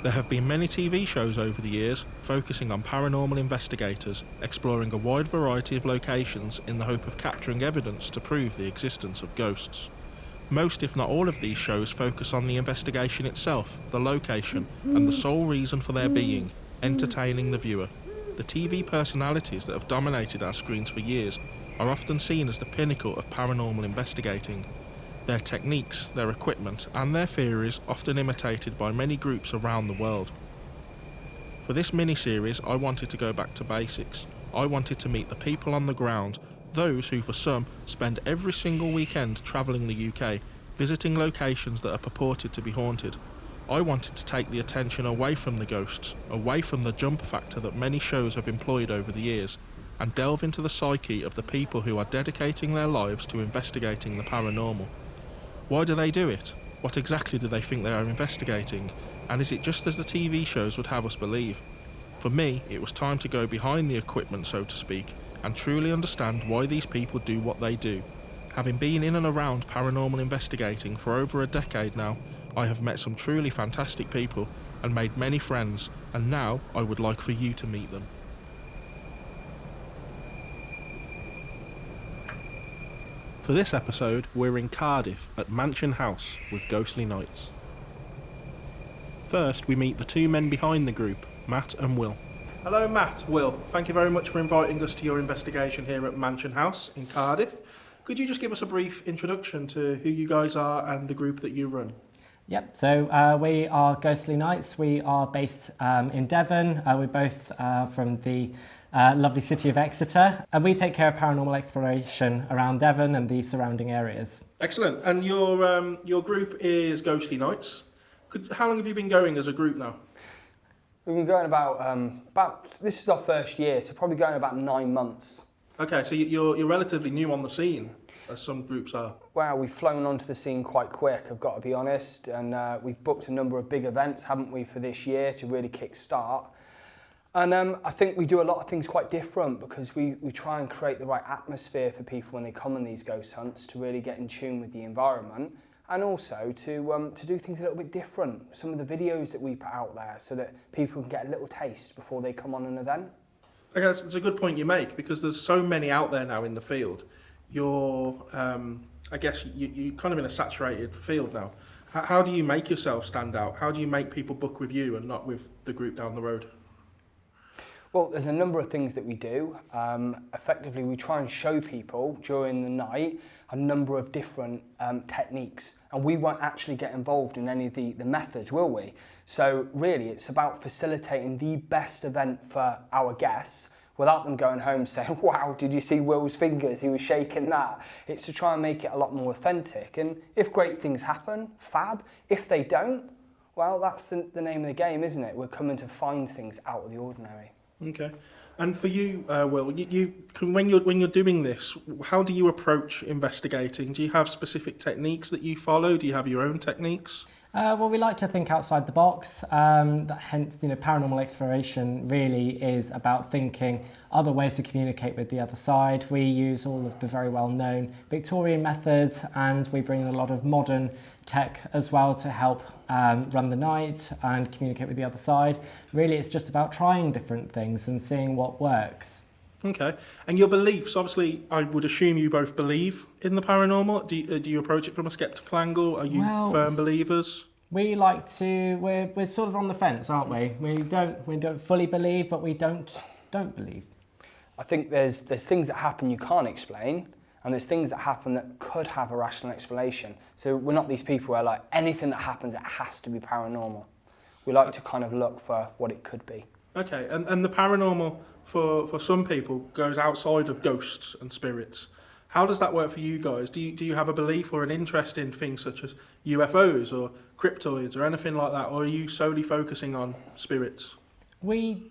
There have been many TV shows over the years focusing on paranormal investigators, exploring a wide variety of locations in the hope of capturing evidence to prove the existence of ghosts. Most, if not all, of these shows focus on the investigation itself, the location, and the sole reason for their being, entertaining the viewer. The TV personalities that have dominated our screens for years are often seen as the pinnacle of paranormal investigating. Their techniques, their equipment, and their theories often imitated by many groups around the world. For this mini-series, I wanted to go back to basics. I wanted to meet the people on the ground, those who for some spend every single weekend travelling the UK, visiting locations that are purported to be haunted. I wanted to take the attention away from the ghosts, away from the jump factor that many shows have employed over the years, and delve into the psyche of the people who are dedicating their lives to investigating the paranormal. Why do they do it? What exactly do they think they are investigating? And is it just as the TV shows would have us believe? For me, it was time to go behind the equipment, so to speak, and truly understand why these people do what they do. Having been in and around paranormal investigating for over a decade now, I have met some truly fantastic people and made many friends, and now I would like for you to meet them. For this episode, we're in Cardiff at Mansion House with Ghostly Nights. First, we meet the two men behind the group, Matt and Will. Hello Matt, Will. Thank you very much for inviting us to your investigation here at Mansion House in Cardiff. Could you just give us a brief introduction to who you guys are and the group that you run? Yep, so we are Ghostly Nights. We are based in Devon. We're both from the lovely city of Exeter, and we take care of paranormal exploration around Devon and the surrounding areas. Excellent. And your group is Ghostly Nights. How long have you been going as a group now? We've been going about this is our first year, so probably going about 9 months. Okay, so you're relatively new on the scene, as some groups are. Wow, we've flown onto the scene quite quick, I've got to be honest, and we've booked a number of big events, haven't we, for this year to really kick-start. And I think we do a lot of things quite different because we try and create the right atmosphere for people when they come on these ghost hunts to really get in tune with the environment, and also to do things a little bit different. Some of the videos that we put out there so that people can get a little taste before they come on an event. Okay, that's a good point you make, because there's so many out there now in the field. You're, I guess, you're kind of in a saturated field now. How do you make yourself stand out? How do you make people book with you and not with the group down the road? Well, there's a number of things that we do. Effectively, we try and show people during the night a number of different techniques, and we won't actually get involved in any of the methods, will we? So really, it's about facilitating the best event for our guests without them going home saying, wow, did you see Will's fingers? He was shaking that. It's to try and make it a lot more authentic. And if great things happen, fab. If they don't, well, that's the name of the game, isn't it? We're coming to find things out of the ordinary. Okay. And for you, Will, when you're doing this, how do you approach investigating? Do you have specific techniques that you follow? Do you have your own techniques? Well, we like to think outside the box. Hence, paranormal exploration really is about thinking other ways to communicate with the other side. We use all of the very well-known Victorian methods, and we bring in a lot of modern tech as well to help run the night and communicate with the other side. Really, it's just about trying different things and seeing what works. Okay. And your beliefs, obviously, I would assume you both believe in the paranormal. Do you approach it from a sceptical angle? Are you firm believers? We like to. We're sort of on the fence, aren't we? We don't fully believe, but we don't believe. I think there's things that happen you can't explain, and there's things that happen that could have a rational explanation. So we're not these people where like anything that happens, it has to be paranormal. We like to kind of look for what it could be. Okay, and the paranormal for some people goes outside of ghosts and spirits. How does that work for you guys? Do you have a belief or an interest in things such as UFOs or cryptoids or anything like that, or are you solely focusing on spirits? We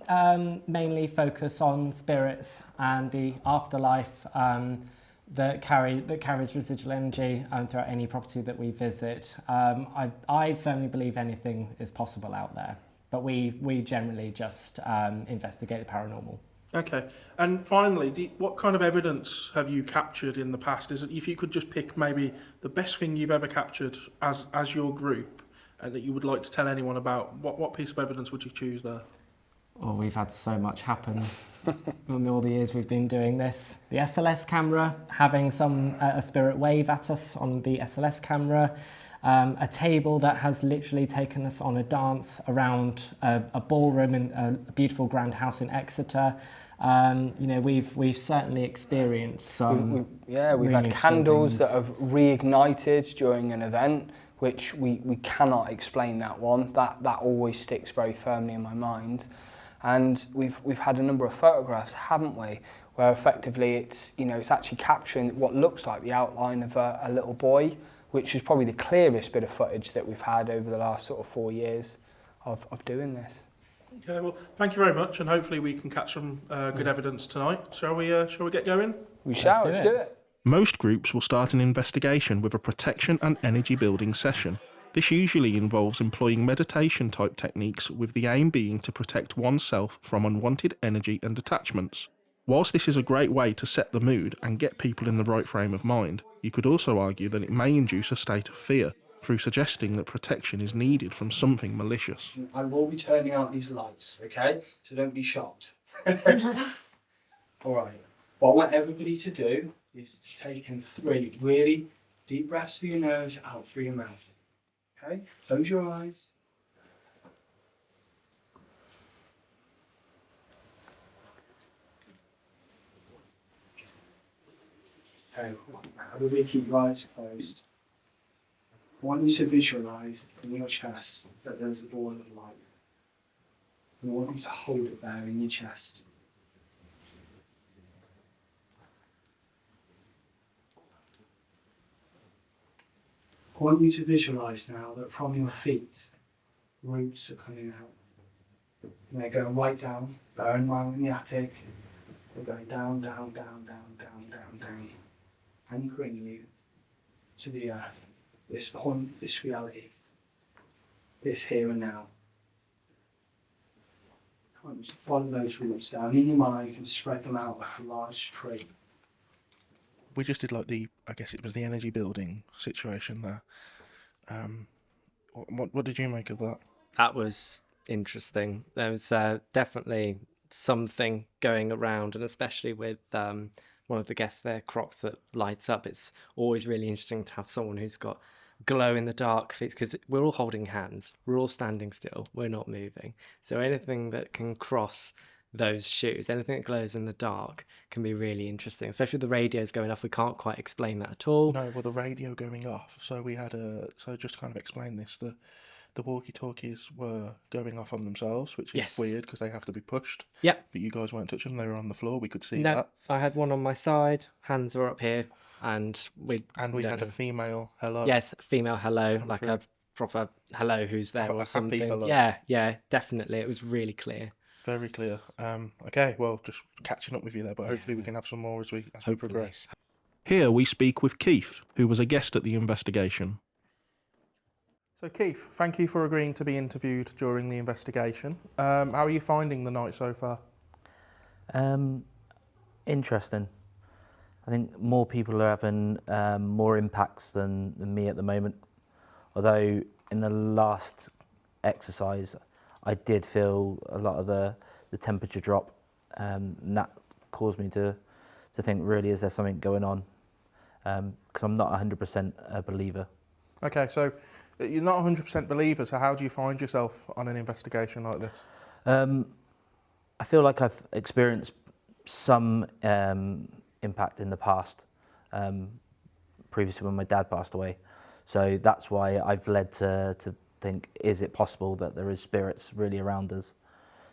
mainly focus on spirits and the afterlife that carries residual energy throughout any property that we visit. I firmly believe anything is possible out there, but we generally just investigate the paranormal. Okay. And finally, what kind of evidence have you captured in the past? Is it, if you could just pick maybe the best thing you've ever captured as your group, and that you would like to tell anyone about, what piece of evidence would you choose there? Well, we've had so much happen in all the years we've been doing this. The SLS camera, having a spirit wave at us on the SLS camera, a table that has literally taken us on a dance around a ballroom in a beautiful grand house in Exeter. We've certainly experienced some. We've really had interesting candles things. that have reignited during an event, which we cannot explain that one. That always sticks very firmly in my mind. And we've had a number of photographs, haven't we, where effectively it's actually capturing what looks like the outline of a little boy, which is probably the clearest bit of footage that we've had over the last sort of 4 years of doing this. Okay, well, thank you very much, and hopefully we can catch some good evidence tonight. Shall we get going? Let's do it. Most groups will start an investigation with a protection and energy building session. This usually involves employing meditation-type techniques, with the aim being to protect oneself from unwanted energy and attachments. Whilst this is a great way to set the mood and get people in the right frame of mind, you could also argue that it may induce a state of fear, through suggesting that protection is needed from something malicious. I will be turning out these lights, okay? So don't be shocked. All right. What I want everybody to do is to take in 3 really deep breaths through your nose, out through your mouth. Okay? Close your eyes. Okay, how do we keep your eyes closed? I want you to visualise in your chest that there's a ball of light. And I want you to hold it there in your chest. I want you to visualise now that from your feet, roots are coming out. And they're going right down, bear in mind in the attic, they're going down, down, down, down, down, down, down, anchoring you to the earth. This point, this reality, this here and now. Just follow those roots down. In your mind, you can spread them out like a large tree. We just did I guess it was the energy building situation there. What did you make of that? That was interesting. There was definitely something going around, and especially with one of the guests there, Crocs, that lights up. It's always really interesting to have someone who's got glow in the dark face, because we're all holding hands, we're all standing still, we're not moving. So anything that can cross those shoes, anything that glows in the dark, can be really interesting, especially with the radios going off. We can't quite explain that at all. No, well, the radio going off. So we had just to kind of explain this, the walkie-talkies were going off on themselves, which is weird because they have to be pushed. Yep. But you guys weren't touching them, they were on the floor, we could see No, that. I had one on my side, hands were up here, and we had a female hello. Yes, female hello, Come like through. a proper hello who's there A or happy something. hello. Yeah, definitely. It was really clear. Very clear. Okay, well, just catching up with you there, but hopefully we can have some more as we progress. Here we speak with Keith, who was a guest at the investigation. So Keith, thank you for agreeing to be interviewed during the investigation. How are you finding the night so far? Interesting. I think more people are having more impacts than me at the moment. Although in the last exercise, I did feel a lot of the temperature drop, and that caused me to think, really, is there something going on? Because I'm not 100% a believer. Okay, so you're not 100% believer, so how do you find yourself on an investigation like this? I feel like I've experienced some impact in the past, previously when my dad passed away. So that's why I've led to think, is it possible that there is spirits really around us?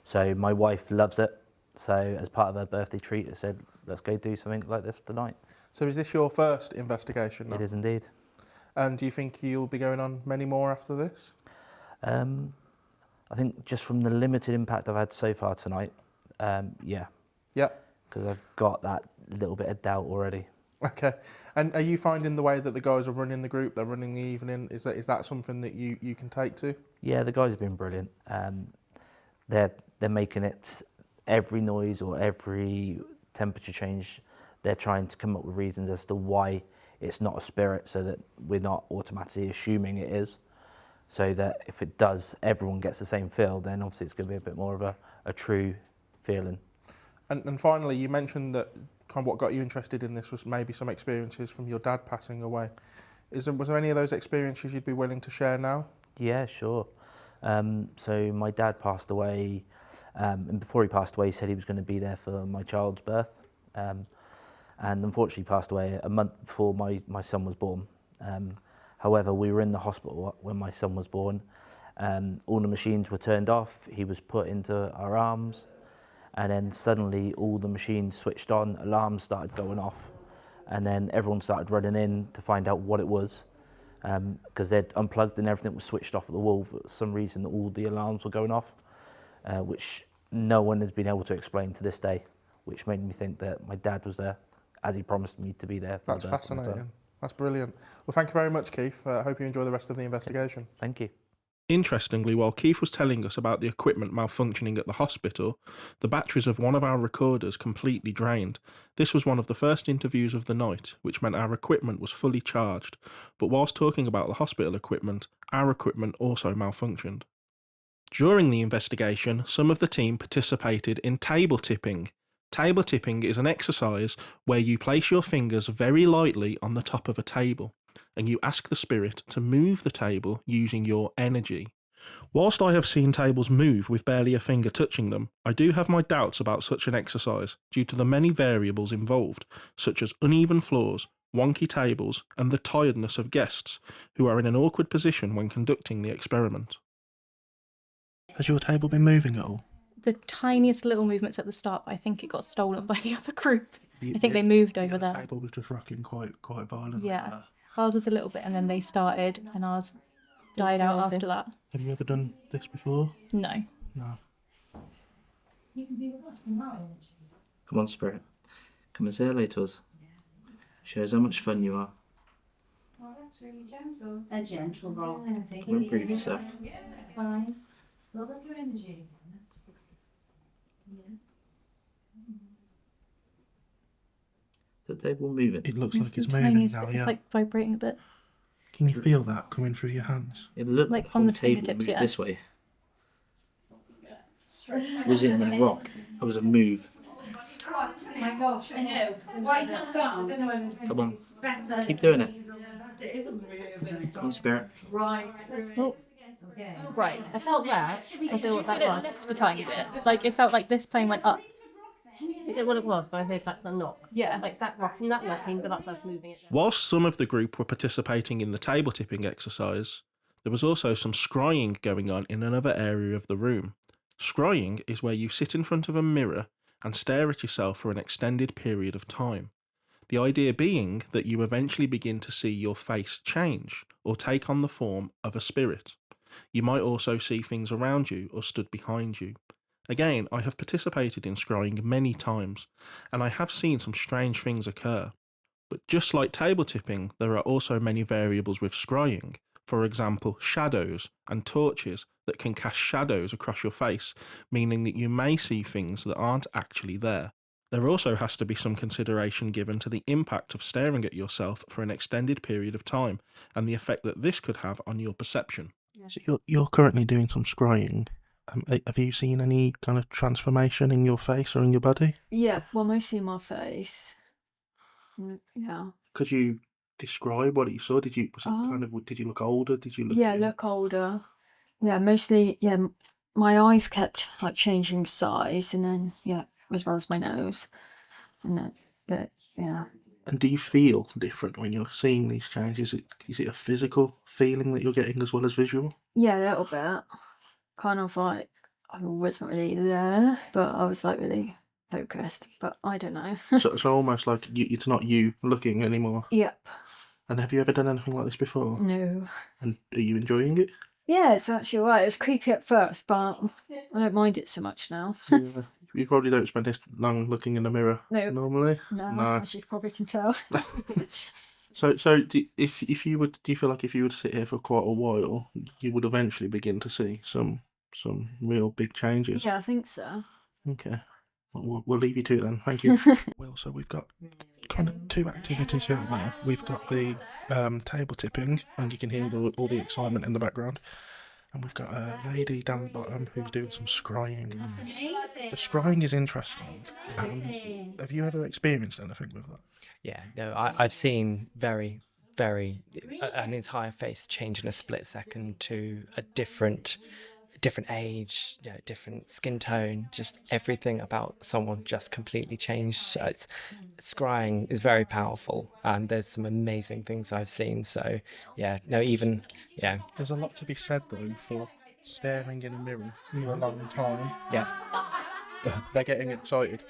So my wife loves it. So as part of her birthday treat, I said, let's go do something like this tonight. So is this your first investigation now? It is indeed. And do you think you'll be going on many more after this? I think just from the limited impact I've had so far tonight, yeah. Yeah. Because I've got that little bit of doubt already. Okay. And are you finding the way that the guys are running the group, they're running the evening, is that something that you can take to? Yeah, the guys have been brilliant. They're making it every noise or every temperature change, they're trying to come up with reasons as to why it's not a spirit, so that we're not automatically assuming it is. So that if it does, everyone gets the same feel, then obviously it's going to be a bit more of a true feeling. And finally, you mentioned that kind of what got you interested in this was maybe some experiences from your dad passing away. Was there any of those experiences you'd be willing to share now? Yeah, sure. So my dad passed away, and before he passed away, he said he was going to be there for my child's birth, and unfortunately passed away a month before my son was born. However, we were in the hospital when my son was born. All the machines were turned off. He was put into our arms, and then suddenly all the machines switched on, alarms started going off, and then everyone started running in to find out what it was, because they'd unplugged and everything was switched off at the wall. For some reason, all the alarms were going off, which no one has been able to explain to this day, which made me think that my dad was there, as he promised me to be there. That's fascinating. That's brilliant. Well, thank you very much, Keith. I hope you enjoy the rest of the investigation. Thank you. Interestingly, while Keith was telling us about the equipment malfunctioning at the hospital, the batteries of one of our recorders completely drained. This was one of the first interviews of the night, which meant our equipment was fully charged. But whilst talking about the hospital equipment, our equipment also malfunctioned. During the investigation, some of the team participated in table tipping. Table tipping is an exercise where you place your fingers very lightly on the top of a table, and you ask the spirit to move the table using your energy. Whilst I have seen tables move with barely a finger touching them, I do have my doubts about such an exercise due to the many variables involved, such as uneven floors, wonky tables, and the tiredness of guests, who are in an awkward position when conducting the experiment. Has your table been moving at all? The tiniest little movements at the start, but I think it got stolen by the other group. I think they moved over there. The table was just rocking quite violently. Yeah. Ours was a little bit, and then they started, and ours died out after that. Have you ever done this before? No. No. Come on, spirit. Come and say hello to us. Show us how much fun you are. Oh, that's really gentle. A gentle rock. Come and prove yourself. Yeah, that's fine. Build up your energy. Is the table moving? It looks It's like it's the moving tiniest now, bit. yeah. It's like vibrating a bit. Can you feel that coming through your hands? It looked like like on the the table fingertips, moved yeah. this way. Was it in a rock? Or was it a move? Oh my gosh, I know. Why not down? Come on. Keep doing it. Come on, spirit. Right. Oh, Okay. right. I felt that. I feel what that was. A tiny bit. Like, it felt like this plane went up. I don't know what it was, but I heard that knock. Yeah. Like that rocking, that knocking, but that's us moving it. Whilst some of the group were participating in the table tipping exercise, there was also some scrying going on in another area of the room. Scrying is where you sit in front of a mirror and stare at yourself for an extended period of time. The idea being that you eventually begin to see your face change or take on the form of a spirit. You might also see things around you or stood behind you. Again, I have participated in scrying many times, and I have seen some strange things occur. But just like table tipping, there are also many variables with scrying. For example, shadows and torches that can cast shadows across your face, meaning that you may see things that aren't actually there. There also has to be some consideration given to the impact of staring at yourself for an extended period of time, and the effect that this could have on your perception. So you're currently doing some scrying. Have you seen any kind of transformation in your face or in your body? Yeah, well, mostly in my face. Yeah. Could you describe what you saw? Did you look older? Did you look? Yeah, look older. Yeah, mostly. Yeah, my eyes kept like changing size, and then as well as my nose, and then but yeah. And do you feel different when you're seeing these changes? Is it a physical feeling that you're getting as well as visual? Yeah, a little bit. Kind of like I wasn't really there, but I was like really focused. But I don't know. so almost like it's not you looking anymore. Yep. And have you ever done anything like this before? No. And are you enjoying it? Yeah, it's actually alright. It was creepy at first, but I don't mind it so much now. Yeah. You probably don't spend this long looking in the mirror normally. No, as you probably can tell. So if you would, do you feel like if you were to sit here for quite a while, you would eventually begin to see some real big changes? Yeah, I think so. Okay. We'll leave you to it then. Thank you. Well, so we've got kind of two activities here now. We've got the table tipping, and you can hear all the excitement in the background. And we've got a lady down the bottom who's doing some scrying. The scrying is interesting. Have you ever experienced anything with that? Yeah, no, I've seen an entire face change in a split second to a different age, different skin tone, just everything about someone just completely changed. So scrying is very powerful, and there's some amazing things I've seen. So There's a lot to be said though for staring in a mirror for a long time. Yeah. They're getting excited.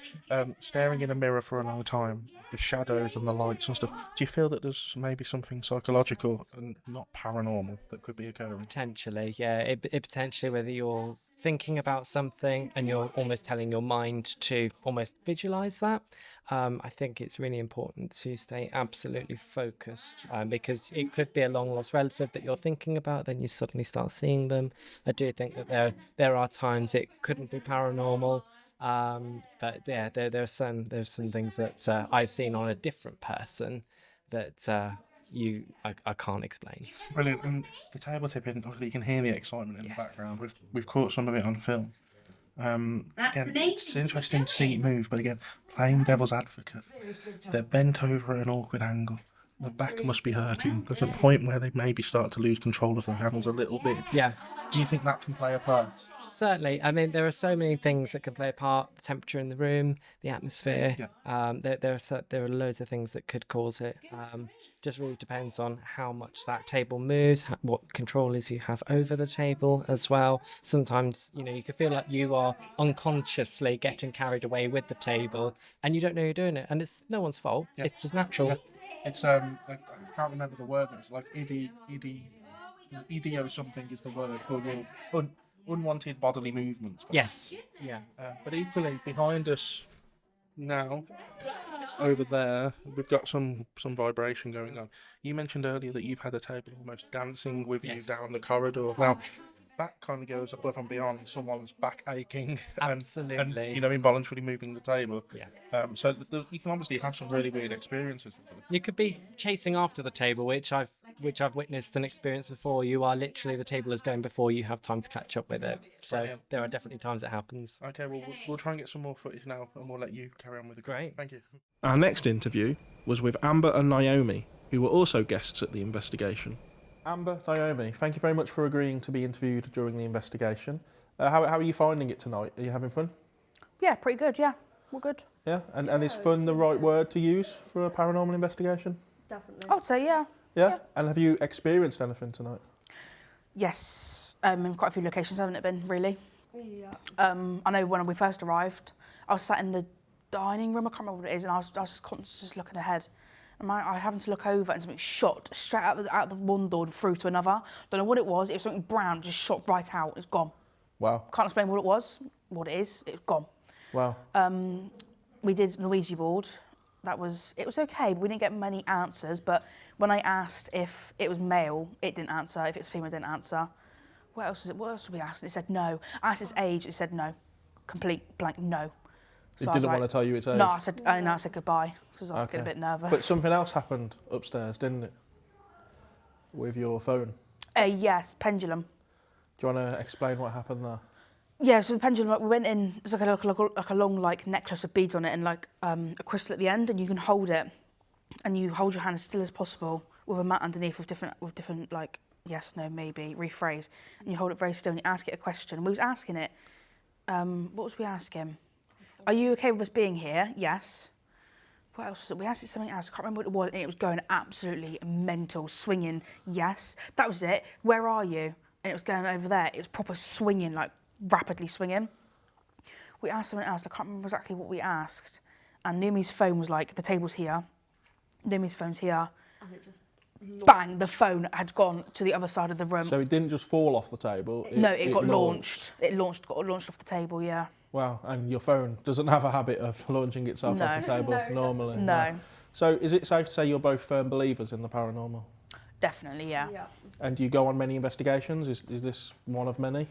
Staring in a mirror for a long time, the shadows and the lights and stuff. Do you feel that there's maybe something psychological and not paranormal that could be occurring? Potentially, yeah. It potentially, whether you're thinking about something and you're almost telling your mind to almost visualize that. I think it's really important to stay absolutely focused, because it could be a long lost relative that you're thinking about, then you suddenly start seeing them. I do think that there are times it couldn't be paranormal. But yeah, there's some things that I've seen on a different person that I can't explain. Brilliant. And the table tipping, obviously you can hear the excitement in the background. We've caught some of it on film. Again, it's interesting to see it move, but again, playing devil's advocate, they're bent over at an awkward angle. The back must be hurting. There's a point where they maybe start to lose control of their hands a little bit. Yeah. Do you think that can play a part? Certainly. I mean, there are so many things that can play a part. The temperature in the room, the atmosphere. Yeah. There are loads of things that could cause it. Just really depends on how much that table moves, what controllers you have over the table as well. Sometimes, you can feel like you are unconsciously getting carried away with the table, and you don't know you're doing it, and it's no one's fault. Yeah. It's just natural. Yeah. It's I can't remember the word. It's like idio something is the word for your unwanted bodily movements. Yes. Yeah. But equally behind us now, over there, we've got some vibration going on. You mentioned earlier that you've had a table almost dancing with you down the corridor. Now, that kind of goes above and beyond someone's back aching Absolutely. and involuntarily moving the table. Yeah. So you can obviously have some really weird experiences with it. You could be chasing after the table, which I've witnessed and experienced before. You are literally, the table is going before you have time to catch up with it. So Brilliant. There are definitely times it happens. Okay, well, we'll try and get some more footage now, and we'll let you carry on with the Great. Thank you. Our next interview was with Amber and Naomi, who were also guests at the investigation. Amber, Naomi, thank you very much for agreeing to be interviewed during the investigation. How are you finding it tonight? Are you having fun? Yeah, pretty good, yeah. We're good. Yeah, and is fun the right word to use for a paranormal investigation? Definitely. I would say, yeah. Yeah? And have you experienced anything tonight? Yes, in quite a few locations, haven't it been, really? Yeah. I know when we first arrived, I was sat in the dining room, I can't remember what it is, and I was just constantly just looking ahead. And I having to look over and something shot straight out of the one door and through to another. Don't know what it was something brown, just shot right out, it's gone. Wow. Can't explain what it was, what it is, it's gone. Wow. We did an Ouija board. It was okay, but we didn't get many answers. But when I asked if it was male, it didn't answer. If it's female, it didn't answer. What else did we ask? It said no. I asked its age, it said no. Complete blank no. So It didn't want to tell you its age? No, I said goodbye, because I was getting a bit nervous. But something else happened upstairs, didn't it? With your phone? Yes, pendulum. Do you want to explain what happened there? Yeah, so the pendulum, we went in, there's like a long necklace of beads on it and a crystal at the end, and you can hold it, and you hold your hand as still as possible with a mat underneath with different like yes, no, maybe, rephrase, and you hold it very still and you ask it a question. And we was asking it, what was we asking? Are you okay with us being here? Yes. What else was it? We asked it something else, I can't remember what it was, and it was going absolutely mental, swinging, yes. That was it. Where are you? And it was going over there. It was proper swinging, like rapidly swinging. We asked someone else, I can't remember exactly what we asked. And Numi's phone was like, the table's here, Numi's phone's here. And it just bang, the phone had gone to the other side of the room. So it didn't just fall off the table? It got launched. It got launched off the table, yeah. Wow, and your phone doesn't have a habit of launching itself off the table normally? No. So is it safe to say you're both firm believers in the paranormal? Definitely, yeah. And do you go on many investigations? Is this one of many?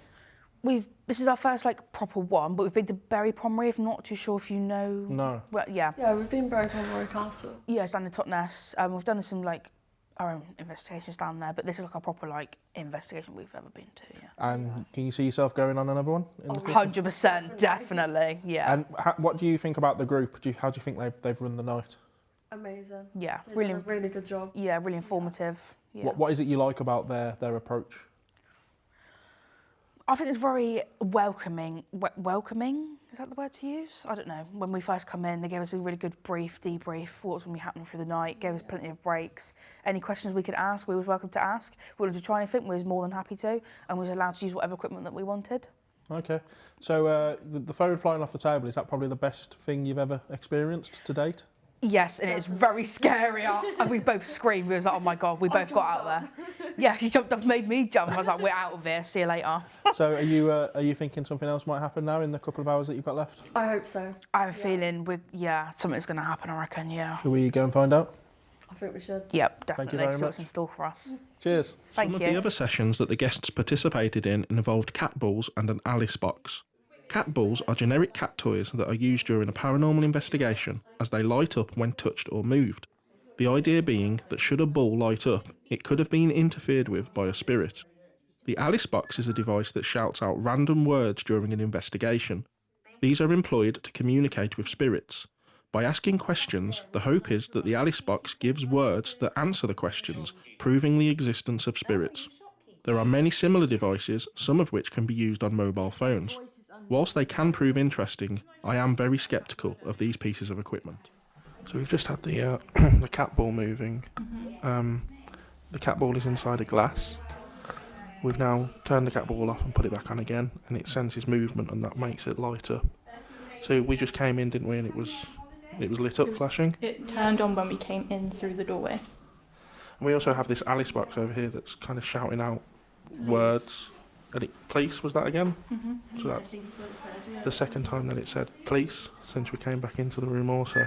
This is our first like proper one, but we've been to Bury Pomeroy. I'm not too sure if you know. No. Well, yeah. Yeah, we've been Bury Pomeroy Castle. Yeah, it's down in Totnes. We've done some like our own investigations down there, but this is like a proper like investigation we've ever been to. Yeah. And can you see yourself going on another one? In the future? 100%, definitely. Yeah. And what do you think about the group? How do you think they've run the night? Amazing. Yeah, They've really, done a really good job. yeah, really informative. Yeah. What is it you like about their approach? I think it's very welcoming. Welcoming, is that the word to use? I don't know. When we first come in, they gave us a really good debrief, what was going to be happening through the night, gave us plenty of breaks. Any questions we could ask, we was welcome to ask. If we wanted to try anything, we was more than happy to, and we was allowed to use whatever equipment that we wanted. Okay. So the phone flying off the table, is that probably the best thing you've ever experienced to date? Yes, and it's very scary. And we both screamed. We was like, oh my God, we both got out there. Yeah, she jumped up, made me jump. I was like, we're out of here, see you later. So are you thinking something else might happen now in the couple of hours that you've got left? I hope so. I have a feeling, something's going to happen, I reckon, yeah. Shall we go and find out? I think we should. Yep, definitely. very See what's much. in store for us. Cheers. Thank Some you. of the other sessions that the guests participated in involved cat balls and an Alice box. Cat balls are generic cat toys that are used during a paranormal investigation as they light up when touched or moved. The idea being that should a ball light up, it could have been interfered with by a spirit. The Alice box is a device that shouts out random words during an investigation. These are employed to communicate with spirits. By asking questions, the hope is that the Alice box gives words that answer the questions, proving the existence of spirits. There are many similar devices, some of which can be used on mobile phones. Whilst they can prove interesting, I am very sceptical of these pieces of equipment. So we've just had the the cat ball moving. The cat ball is inside a glass. We've now turned the cat ball off and put it back on again, and it senses movement, and that makes it light up. So we just came in, didn't we? And it was lit up, flashing. It turned on when we came in through the doorway. And we also have this Alice box over here that's kind of shouting out words. And police, was that again? Mm-hmm. So that, the second time that it said police since we came back into the room also.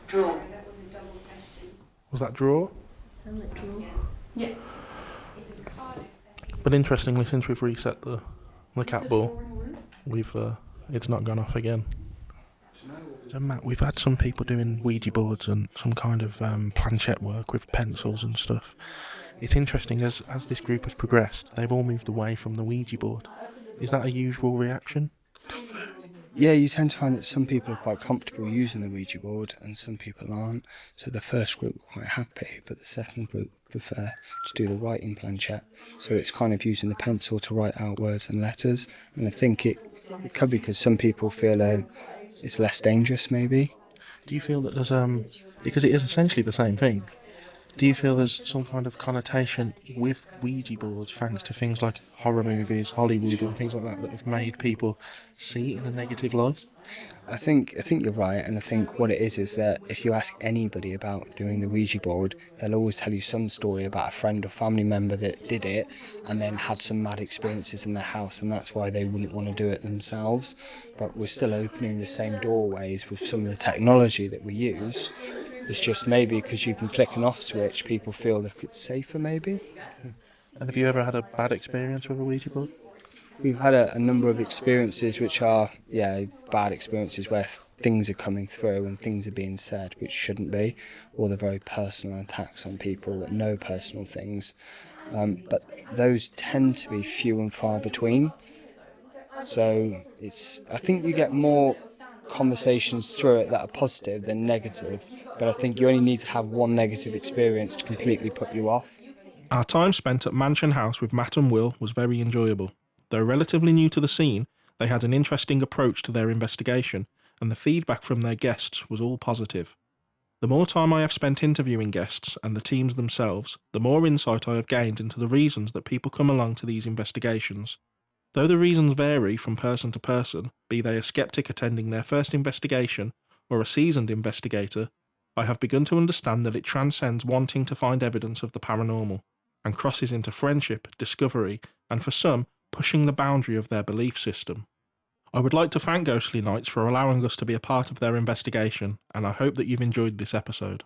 Draw. Was that draw? Yeah. But interestingly, since we've reset the cat ball, it's not gone off again. So Matt, we've had some people doing Ouija boards and some kind of planchette work with pencils and stuff. It's interesting, as this group has progressed, they've all moved away from the Ouija board. Is that a usual reaction? Yeah, you tend to find that some people are quite comfortable using the Ouija board and some people aren't. So the first group were quite happy, but the second group prefer to do the writing planchette. So it's kind of using the pencil to write out words and letters. And I think it could be because some people feel it's less dangerous, maybe. Do you feel that there's, because it is essentially the same thing, do you feel there's some kind of connotation with Ouija boards thanks to things like horror movies, Hollywood and things like that have made people see it in a negative light? I think you're right, and I think what it is that if you ask anybody about doing the Ouija board, they'll always tell you some story about a friend or family member that did it and then had some mad experiences in their house, and that's why they wouldn't want to do it themselves. But we're still opening the same doorways with some of the technology that we use. It's just maybe because you can click an off switch, people feel that it's safer maybe. And have you ever had a bad experience with a Ouija board? We've had a number of experiences which are, bad experiences where things are coming through and things are being said which shouldn't be, or they're very personal attacks on people that know personal things. But those tend to be few and far between. So I think you get more conversations through it that are positive than negative, but I think you only need to have one negative experience to completely put you off. Our time spent at Mansion House with Matt and Will was very enjoyable. Though relatively new to the scene, they had an interesting approach to their investigation, and the feedback from their guests was all positive. The more time I have spent interviewing guests and the teams themselves, the more insight I have gained into the reasons that people come along to these investigations. Though the reasons vary from person to person, be they a skeptic attending their first investigation or a seasoned investigator, I have begun to understand that it transcends wanting to find evidence of the paranormal, and crosses into friendship, discovery, and for some, pushing the boundary of their belief system. I would like to thank Ghostly Nights for allowing us to be a part of their investigation, and I hope that you've enjoyed this episode.